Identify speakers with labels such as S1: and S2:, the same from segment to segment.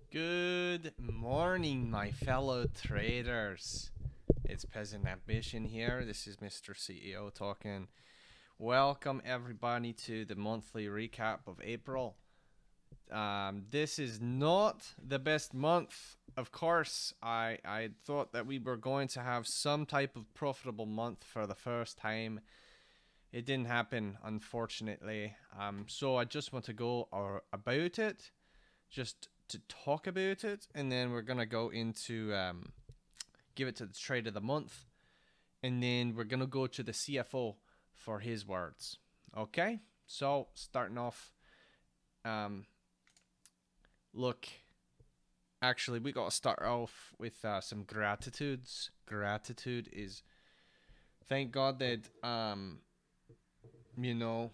S1: Good morning, my fellow traders. It's Peasant Ambition here. This is Mr. CEO talking. Welcome, everybody, to the monthly recap of April. This is not the best month. Of course, I thought that we were going to have some type of profitable month for the first time. It didn't happen, unfortunately. So I just want to go about it, just to talk about it, and then we're gonna go into give it to the trade of the month, and then we're gonna go to the CFO for his words. Okay, so starting off, um, look, actually, we gotta start off with some gratitudes. Gratitude is thank God that you know,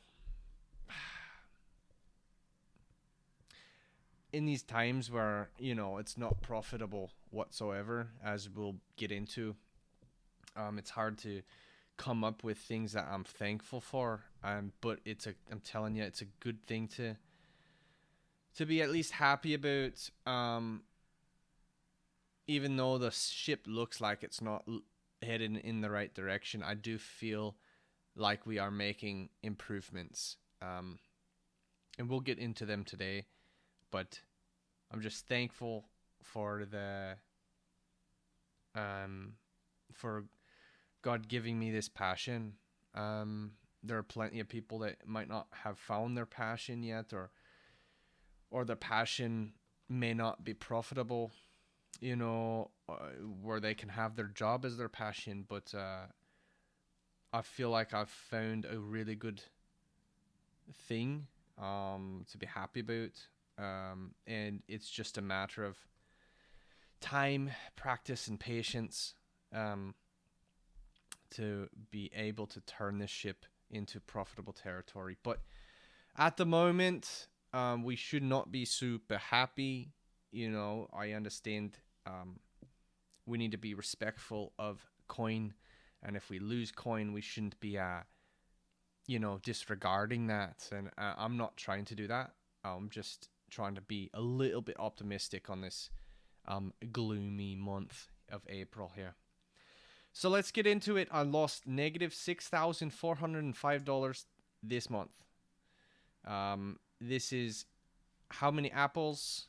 S1: in these times where it's not profitable whatsoever, as we'll get into, it's hard to come up with things that I'm thankful for. But I'm telling you, it's a good thing to be at least happy about. Even though the ship looks like it's not heading in the right direction, I do feel like we are making improvements. And we'll get into them today. But I'm just thankful for the for God giving me this passion. There are plenty of people that might not have found their passion yet, or their passion may not be profitable. Where they can have their job as their passion, but I feel like I've found a really good thing to be happy about, and it's just a matter of time, practice, and patience. Um, to be able to turn this ship into profitable territory. But at the moment, we should not be super happy. I understand we need to be respectful of coin, and if we lose coin, we shouldn't be, disregarding that. And I'm not trying to do that. I'm just trying to be a little bit optimistic on this gloomy month of April here. So let's get into it. I lost negative $6,405 this month. This is how many apples?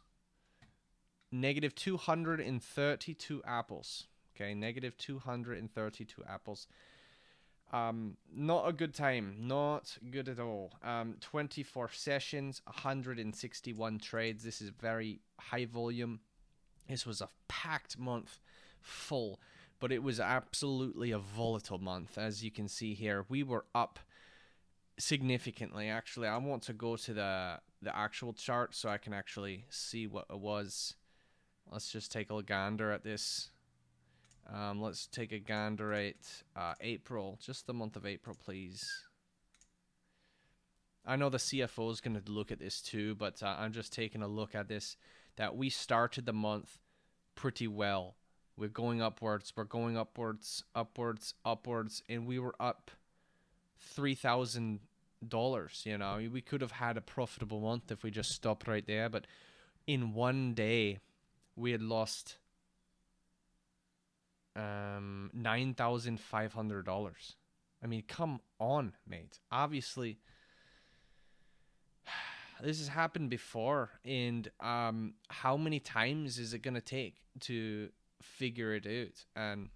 S1: Negative 232 apples. Okay, negative 232 apples. Not a good time. Not good at all. 24 sessions, 161 trades. This is very high volume. This was a packed month, full, but it was absolutely a volatile month. As you can see here, we were up significantly. Actually, I want to go to the actual chart so I can actually see what it was. Let's just take a gander at this. Let's take a gander at April, just the month of April, please. I know the CFO is going to look at this too, but I'm just taking a look at this, that we started the month pretty well. We're going upwards, upwards, and we were up $3,000. We could have had a profitable month if we just stopped right there, but in one day we had lost $9,500. I mean, come on, mate. Obviously, this has happened before, and how many times is it gonna take to figure it out? And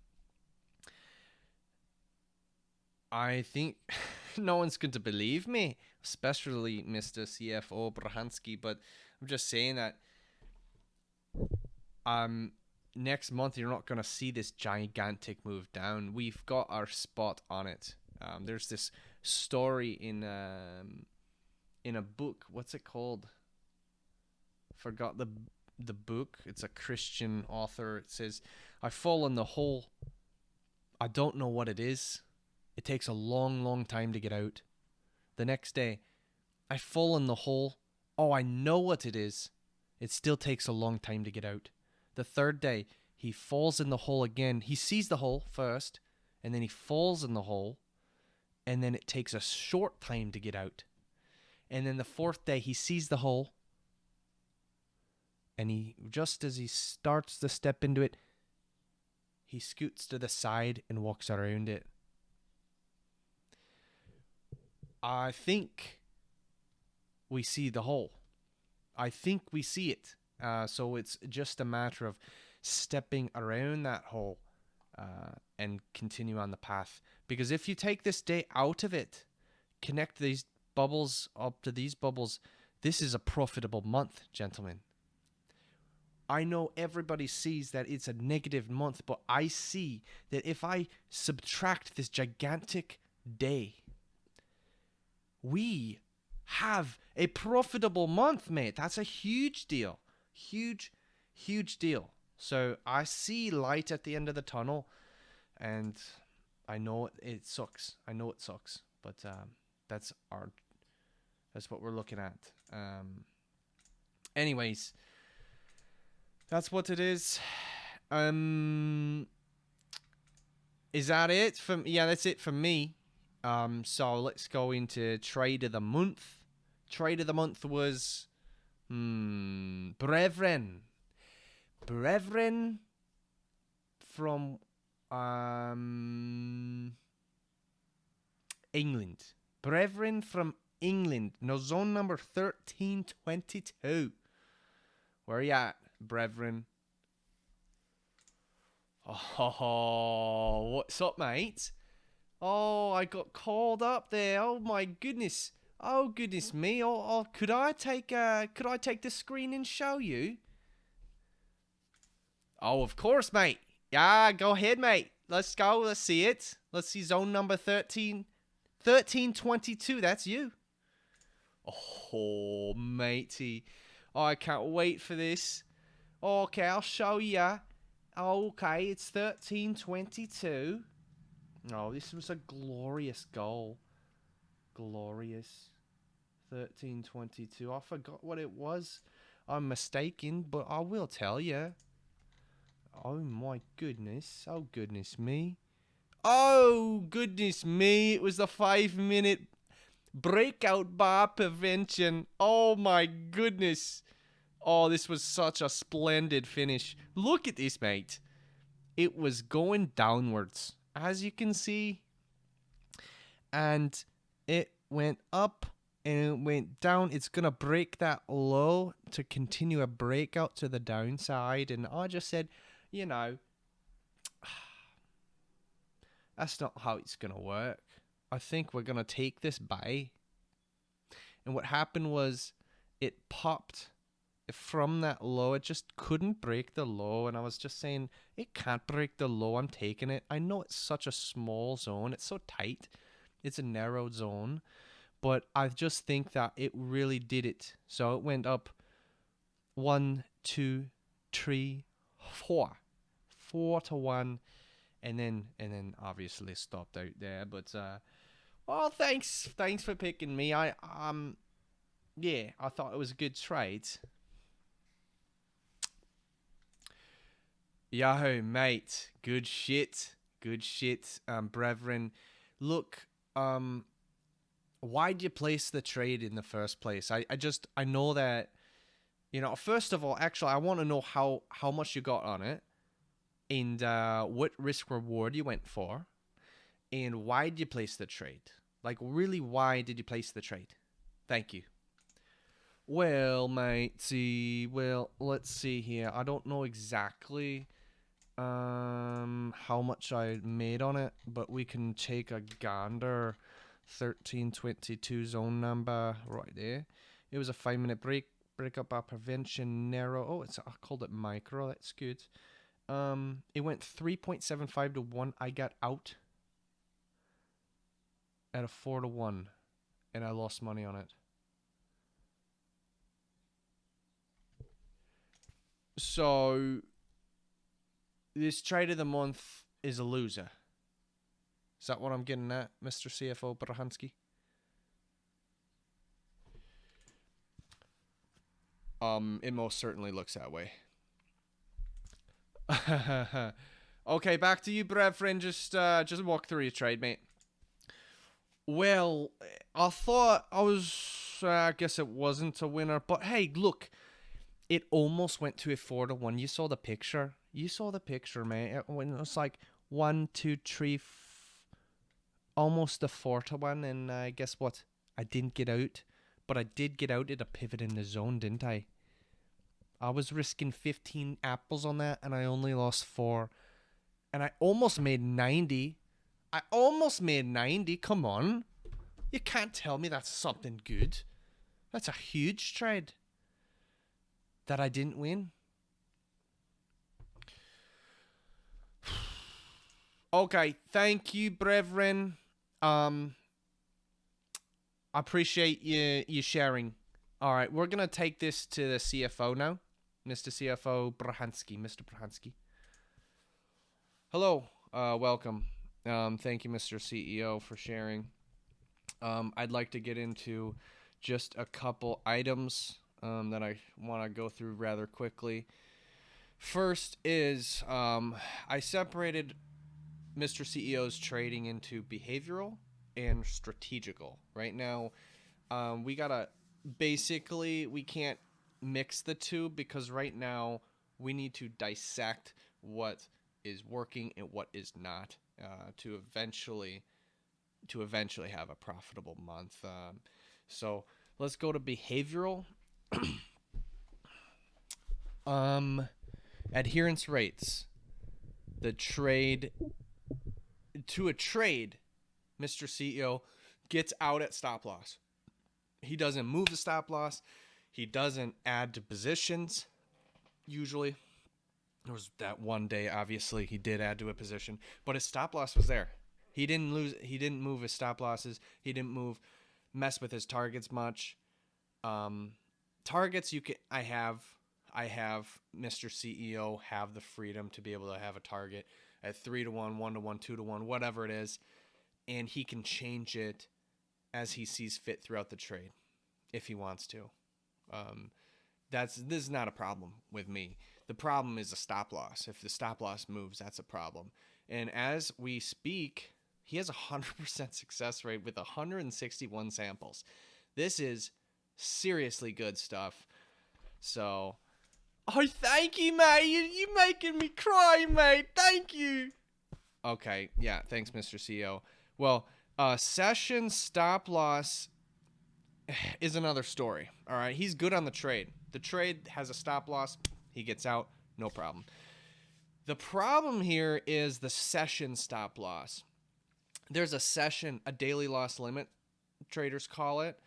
S1: I think no one's going to believe me, especially Mr. CFO Brahansky. But I'm just saying that next month you're not going to see this gigantic move down. We've got our spot on it. There's this story in a book. What's it called? Forgot the book. It's a Christian author. It says, "I fall in the hole. I don't know what it is. It takes a long, long time to get out. The next day, I fall in the hole. Oh, I know what it is. It still takes a long time to get out. The third day, he falls in the hole again. He sees the hole first, and then he falls in the hole, and then it takes a short time to get out. And then the fourth day, he sees the hole, And he, just as he starts to step into it, he scoots to the side and walks around it. I think we see the hole. I think we see it. So it's just a matter of stepping around that hole and continue on the path. Because if you take this day out of it, connect these bubbles up to these bubbles, this is a profitable month, gentlemen. I know everybody sees that it's a negative month, but I see that if I subtract this gigantic day, we have a profitable month, mate. That's a huge deal. Huge, huge deal. So I see light at the end of the tunnel, and I know it sucks. I know it sucks, but that's what we're looking at. Anyways, that's what it is. Is that it? Yeah, that's it for me. So let's go into trade of the month. Trade of the month was Brethren from England. Brethren from England. No, zone number 1322. Where are you at, Brethren? Oh, what's up, mate? Oh, I got called up there. Oh my goodness. Oh goodness me. Oh, could I take the screen and show you? Oh, of course, mate. Yeah, go ahead, mate. Let's go. Let's see it. Let's see zone number 1322. That's you. Oh, matey. Oh, I can't wait for this. Okay, I'll show ya. Okay, it's 1322. Oh, this was a glorious goal. Glorious. 1322. I forgot what it was. I'm mistaken, but I will tell you. Oh my goodness. Oh goodness me. Oh goodness me. It was the 5-minute breakout bar prevention. Oh my goodness. Oh, this was such a splendid finish. Look at this, mate. It was going downwards, as you can see. And it went up and it went down. It's going to break that low to continue a breakout to the downside. And I just said, you know, that's not how it's going to work. I think we're going to take this buy. And what happened was it popped from that low. It just couldn't break the low. And I was just saying, it can't break the low. I'm taking it. I know it's such a small zone. It's so tight. It's a narrow zone. But I just think that it really did it. So it went up 1, 2, 3, 4. 4 to 1. And then obviously stopped out there. But well, thanks for picking me. I thought it was a good trade. Yahoo, mate. Good shit. Brethren. Look, why'd you place the trade in the first place? I know that, you know, first of all, actually, I want to know how much you got on it, and what risk reward you went for, and why did you place the trade? Like, really, why did you place the trade? Thank you. Well, matey, let's see here. I don't know exactly how much I made on it, but we can take a gander. 1322 zone number right there. It was a 5-minute breakup by prevention narrow. Oh, I called it micro. That's good. It went 3.75 to 1. I got out at a 4 to 1, and I lost money on it. So this trade of the month is a loser. Is that what I'm getting at, Mr. CFO Brahansky? It most certainly looks that way. Okay, back to you, Brethren. Just walk through your trade, mate. Well, I thought I guess it wasn't a winner, but hey, look, it almost went to a 4-1. You saw the picture. You saw the picture, man. When it was like 1, 2, 3, almost a 4-1. And guess what? I didn't get out, but I did get out at a pivot in the zone, didn't I? I was risking 15 apples on that, and I only lost 4. And I almost made 90. I almost made 90. Come on. You can't tell me that's something good. That's a huge trade that I didn't win. Okay, thank you, brethren. I appreciate you sharing. All right, we're gonna take this to the CFO now, Mr. CFO Brahansky. Mr. Brahansky. Hello, welcome. Thank you, Mr. CEO, for sharing. I'd like to get into just a couple items that I want to go through rather quickly. First is I separated Mr. CEO's trading into behavioral and strategical. Right now, we can't mix the two because right now we need to dissect what is working and what is not to eventually have a profitable month. So let's go to behavioral. Adherence rates. The trade to a trade, Mr. CEO gets out at stop loss. He doesn't move the stop loss. He doesn't add to positions. Usually, there was that one day, obviously, he did add to a position, but his stop loss was there. He didn't move his stop losses. He didn't mess with his targets much. Targets I have Mr. CEO have the freedom to be able to have a target at 3-1, 1-1, 2-1, whatever it is, and he can change it as he sees fit throughout the trade if he wants to. This is not a problem with me. The problem is a stop loss. If the stop loss moves, that's a problem. And as we speak, he has a 100% success rate with 161 samples. This is seriously good stuff. So, oh, thank you, mate. You're making me cry, mate. Thank you. Okay, yeah, thanks, Mr. CEO. Well, session stop loss is another story. All right, he's good on the trade. The trade has a stop loss. He gets out, no problem. The problem here is the session stop loss. There's a daily loss limit, traders call it.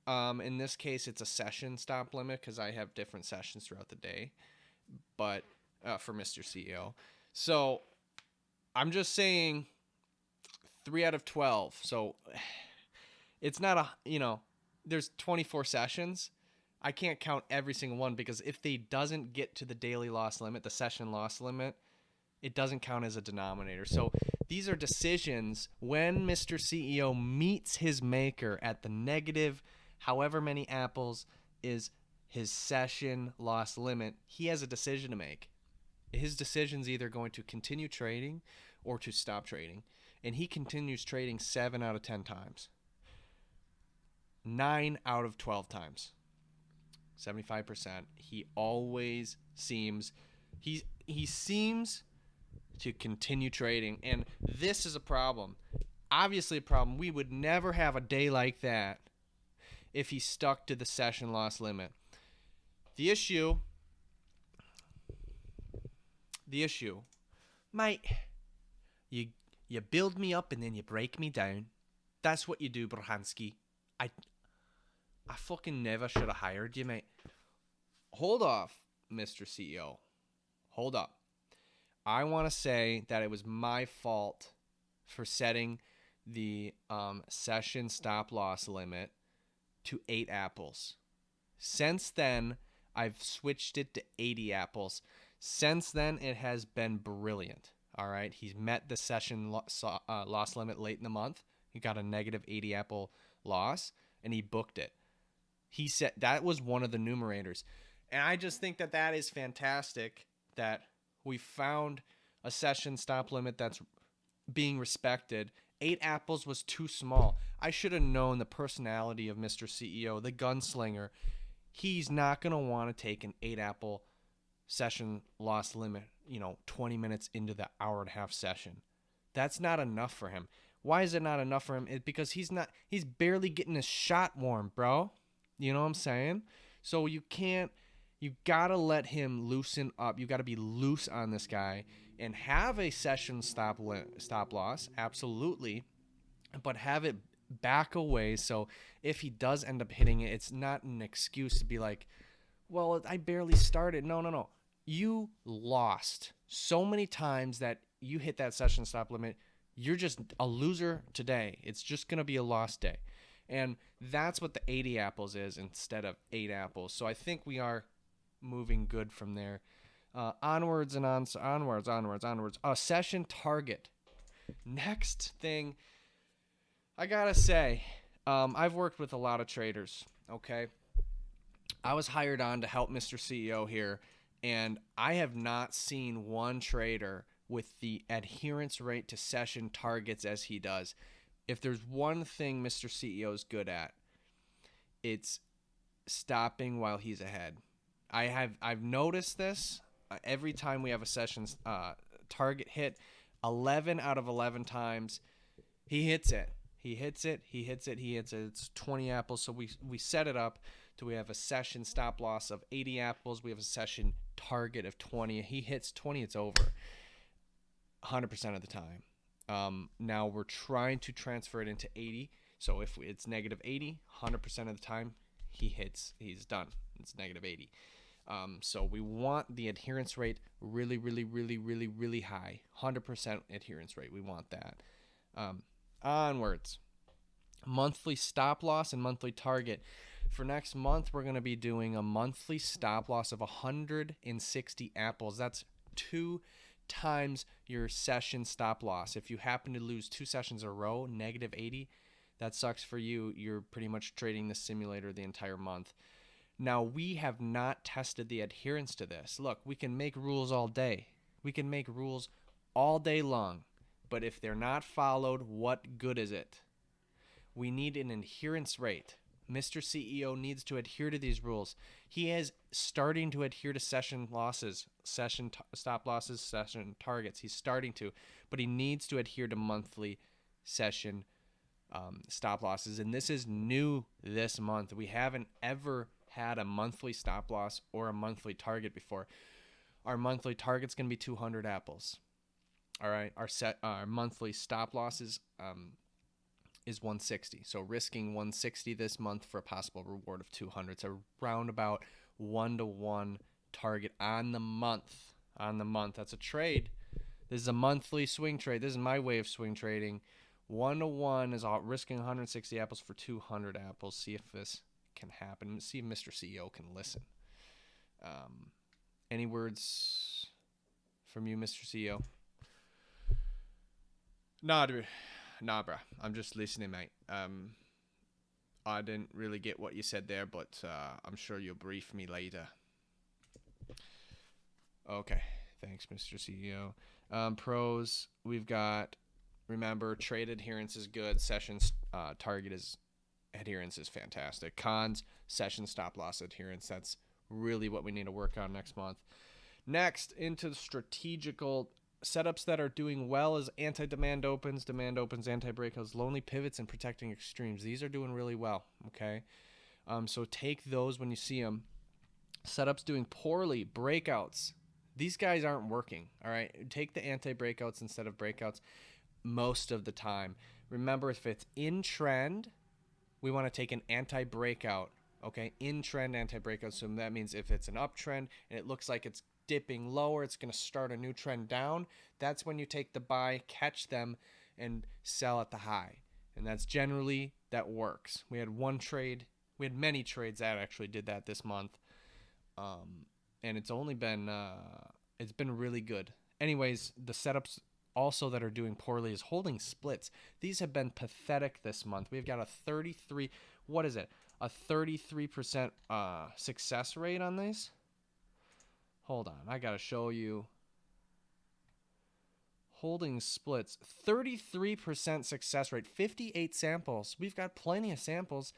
S1: In this case, it's a session stop limit because I have different sessions throughout the day, but for Mr. CEO. So I'm just saying 3 out of 12. So it's not there's 24 sessions. I can't count every single one because if they doesn't get to the daily loss limit, the session loss limit, it doesn't count as a denominator. So these are decisions when Mr. CEO meets his maker at the negative however many apples is his session loss limit. He has a decision to make. His decision's either going to continue trading or to stop trading. And he continues trading 7 out of 10 times. 9 out of 12 times. 75%. He always seems he seems to continue trading, and this is a problem. Obviously a problem. We would never have a day like that if he stuck to the session loss limit. The issue, mate, you build me up and then you break me down. That's what you do, Brahansky. I fucking never should have hired you, mate. Hold off, Mr. CEO. Hold up. I want to say that it was my fault for setting the session stop loss limit to 8 apples. Since then, I've switched it to 80 apples. Since then, it has been brilliant. All right, he's met the session loss limit late in the month. He got a negative 80 apple loss, and he booked it. He said that was one of the numerators. And I just think that that is fantastic that we found a session stop limit that's being respected. 8 apples was too small. I should have known the personality of Mr. CEO, the gunslinger. he's not going to want to take an 8-apple session loss limit, 20 minutes into the hour and a half session. That's not enough for him. Why is it not enough for him? It's because he's barely getting his shot warm, bro. You know what I'm saying? So you got to let him loosen up. You got to be loose on this guy and have a session stop loss, absolutely, but have it back away so if he does end up hitting it, it's not an excuse to be like, well, I barely started. No. You lost so many times that you hit that session stop limit. You're just a loser today. It's just going to be a lost day. And that's what the 80 apples is instead of 8 apples. So I think we are moving good from there. Onwards. A session target. Next thing, I got to say, I've worked with a lot of traders, okay? I was hired on to help Mr. CEO here, and I have not seen one trader with the adherence rate to session targets as he does. If there's one thing Mr. CEO is good at, it's stopping while he's ahead. I've noticed this every time we have a session target hit. 11 out of 11 times he hits it. It's 20 apples. So we set it up to we have a session stop loss of 80 apples. We have a session target of 20. He hits 20, it's over 100% of the time. Now we're trying to transfer it into 80. So if it's negative 80, 100% of the time he's done. It's negative 80. So we want the adherence rate really, really, really, really, really high. 100% adherence rate. We want that. Onwards. Monthly stop loss and monthly target. For next month, we're going to be doing a monthly stop loss of 160 apples. That's 2 times your session stop loss. If you happen to lose 2 sessions in a row, negative 80, that sucks for you. You're pretty much trading the simulator the entire month. Now, we have not tested the adherence to this. Look, we can make rules all day. We can make rules all day long. But if they're not followed, what good is it? We need an adherence rate. Mr. CEO needs to adhere to these rules. He is starting to adhere to session losses, session stop losses, session targets. He's starting to, but he needs to adhere to monthly session stop losses. And this is new this month. We haven't ever had a monthly stop loss or a monthly target before. Our monthly target's going to be 200 apples. All right. Our monthly stop losses is 160. So risking 160 this month for a possible reward of 200. So round about 1-to-1 target on the month. That's a trade. This is a monthly swing trade. This is my way of swing trading. 1-to-1 is risking 160 apples for 200 apples. See if this can happen. See if Mr. CEO can listen. Any words from you, Mr. CEO? Nah, dude. Nah, bruh. I'm just listening, mate. I didn't really get what you said there, but I'm sure you'll brief me later. Okay. Thanks, Mr. CEO. Pros, we've got, remember, trade adherence is good. Sessions target adherence is fantastic. Cons, session stop loss adherence. That's really what we need to work on next month. Next, into the strategical setups that are doing well is anti-demand opens, anti-breakouts, lonely pivots, and protecting extremes. These are doing really well, okay? So take those when you see them. Setups doing poorly, breakouts. These guys aren't working, all right? Take the anti-breakouts instead of breakouts most of the time. Remember, if it's in trend, we want to take an anti-breakout, okay? In trend anti-breakout. So that means if it's an uptrend and it looks like it's dipping lower, it's going to start a new trend down. That's when you take the buy, catch them, and sell at the high. And that's generally, that works. We had many trades that actually did that this month. And it's only been, it's been really good. Anyways, the setups also that are doing poorly is holding splits. These have been pathetic this month. We've got a 33% success rate on these. Hold on, I gotta show you. Holding splits, 33% success rate, 58 samples. We've got plenty of samples.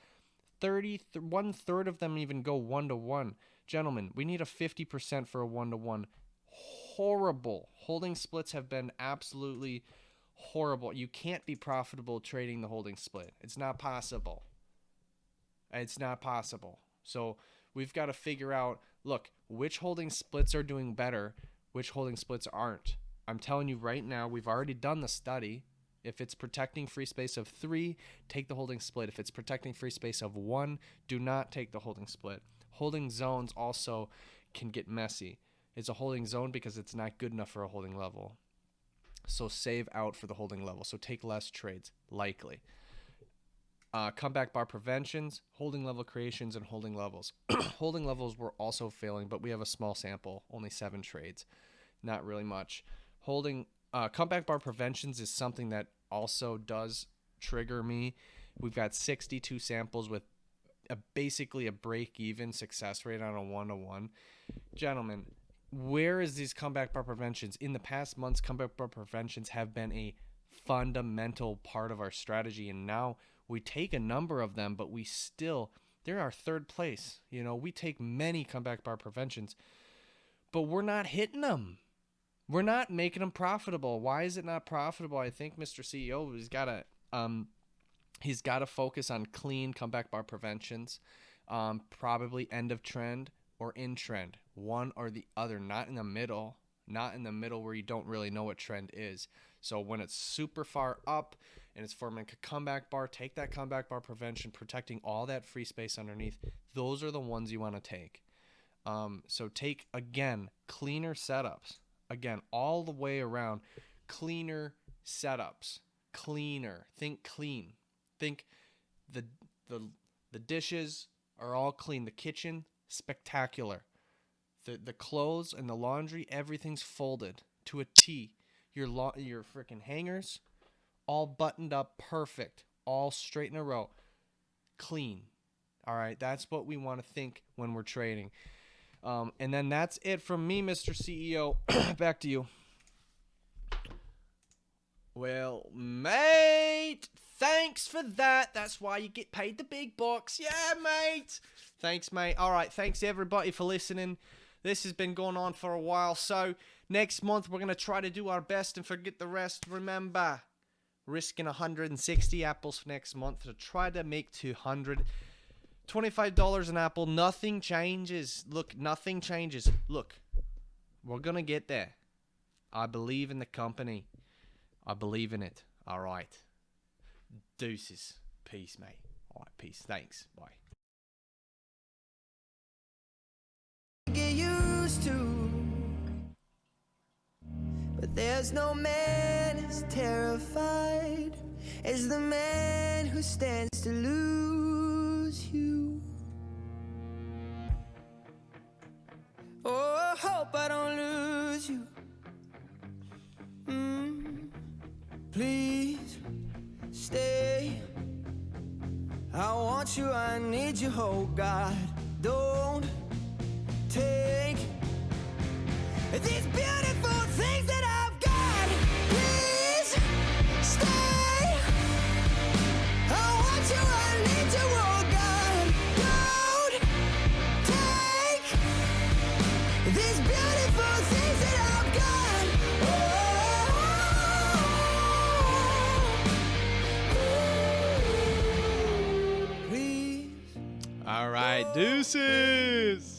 S1: 1/3 of them even go 1-to-1. Gentlemen, we need a 50% for a 1-to-1. Horrible. Holding splits have been absolutely horrible. You can't be profitable trading the holding split. It's not possible. It's not possible. So we've got to figure out, look, which holding splits are doing better, which holding splits aren't. I'm telling you right now, we've already done the study. If it's protecting free space of 3, take the holding split. If it's protecting free space of 1, do not take the holding split. Holding zones also can get messy. It's a holding zone because it's not good enough for a holding level. So save out for the holding level. So take less trades, likely. Comeback bar preventions, holding level creations, and holding levels. Holding levels were also failing, but we have a small sample, only 7 trades. Not really much. Holding comeback bar preventions is something that also does trigger me. We've got 62 samples with basically a break-even success rate on a 1-to-1. Gentlemen, where is these comeback bar preventions? In the past months, comeback bar preventions have been a fundamental part of our strategy, and now we take a number of them, but they're our 3rd place. You know, we take many comeback bar preventions, but we're not hitting them. We're not making them profitable. Why is it not profitable? I think Mr. CEO he's got to focus on clean comeback bar preventions, probably end of trend or in trend, one or the other, not in the middle where you don't really know what trend is. So when it's super far up and it's forming a comeback bar, take that comeback bar prevention, protecting all that free space underneath. Those are the ones you want to take. So take, again, cleaner setups. Again, all the way around, cleaner setups. Cleaner. Think clean. Think the dishes are all clean. The kitchen, spectacular. The clothes and the laundry, everything's folded to a T. Your freaking hangers, all buttoned up, perfect, all straight in a row, clean. All right, that's what we want to think when we're trading. And then that's it from me, Mr. CEO. Back to you. Well, mate, thanks for that. That's why you get paid the big bucks. Yeah, mate. Thanks, mate. All right, thanks everybody for listening. This has been going on for a while, so next month we're going to try to do our best and forget the rest. Remember, risking 160 apples for next month to try to make 200. $25 an apple. Nothing changes. Look, nothing changes. Look, we're going to get there. I believe in the company. I believe in it. All right. Deuces. Peace, mate. All right, peace. Thanks. Bye.
S2: Get used to, but there's no man as terrified as the man who stands to lose you. Oh, I hope I don't lose you. Please stay. I want you, I need you, oh God. Don't take these beautiful things that I've got. Please stay. I want you, I need you, oh God. Don't take these beautiful things that I've got. Oh, please.
S1: All right, deuces.